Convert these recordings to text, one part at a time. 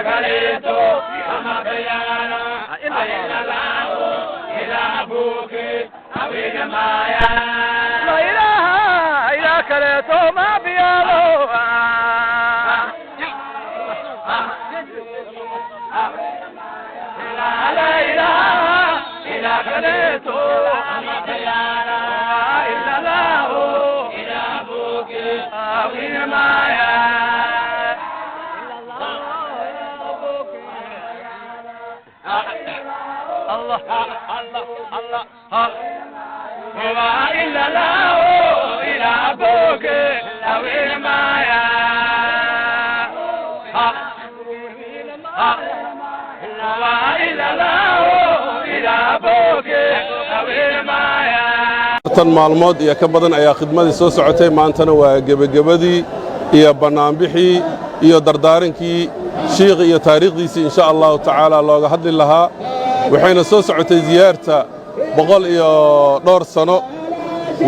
كريتو أما بيانا إلا الله إلى أبوك أبيك مايا لا إله إلا كريتو ما بيالو لا إله إلا كريتو أما بيانا إلا الله إلى أبوك أبيك مايا الله الله الله هو إلا الله إلى أبوك أو إلى مايا هو إلا الله إلى أبوك أو إلى مايا tan maalmood iyo ka badan ayaa khidmadii soo socotay maantana waa gebagabadii iyo banaanbixii iyo dardaarankii sheekh iyo taariikhdiisii insha Allah tacaala looga hadli lahaa waxayna soo socotay ziyaarta 100 sano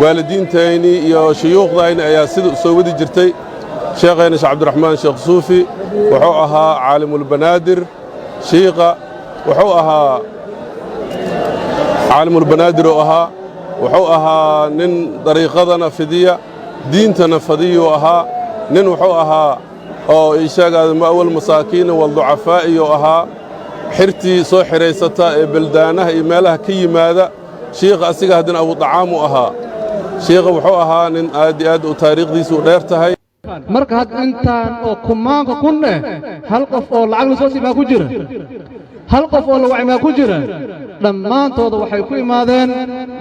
waalidiintayni iyo shuyuuqdayni ayaa sida soo wadi jirtay sheekhayna Sheekh Cabdiraxmaan Sheekh Suufi wuxuu ahaa caalimul banaadir sheekha wuxuu ahaa caalimul banaadir oo ahaa wuxuu ahaa nin dariiqadana fidiya diintana fadiyo ahaa nin wuxuu ahaa oo ishaga ma'wal masaakiin wal ducafaa iyo ahaa xirtii soo xiraysata ee baldaanaha iyo meelaha ka yimaada sheekha asiga hadin abu dacaamu ahaa sheekha wuxuu ahaa nin aad u taariikhdiisu dheer tahay marka had intaan oo kumaanka kunne hal qof oo lacag la soo siibaa ku jira hal qof oo la wacmaa ku jira dhammaantooda waxay ku imaadeen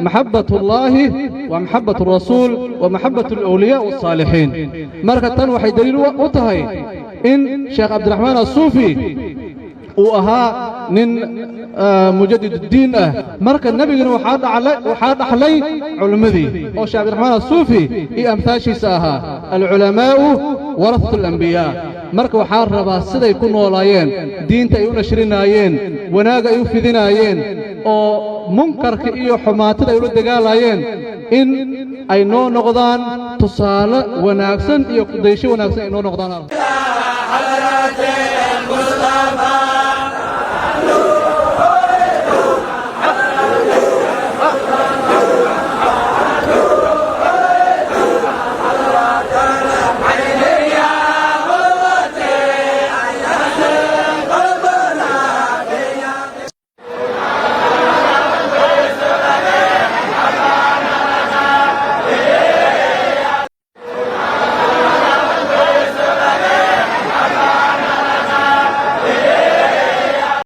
maxabbatullaahi wa maxabbatu rasuul wa maxabbatu al-awliyaa was-saalihiin marka tan waxay daliil u tahay in Sheekh Cabdiraxmaan As-Suufi uu ahaa nin mujaddid diin ah marka nabigana waxaa dhaxlay culimadii oo Sheekh Cabdiraxmaan As-Suufi iyo amtaashiisa ahaa al-ulamaa'u warathatu al-anbiyaa marka waxaa rabaa siday ku noolaayeen diinta ay u nashrinaayeen wanaag ay u fidinaayeen oo munkarka iyo xumaatada ay ula dagaalayeen in ay noo noqdaan tusaale wanaagsan iyo kudaysho wanaagsan ay noo noqdaan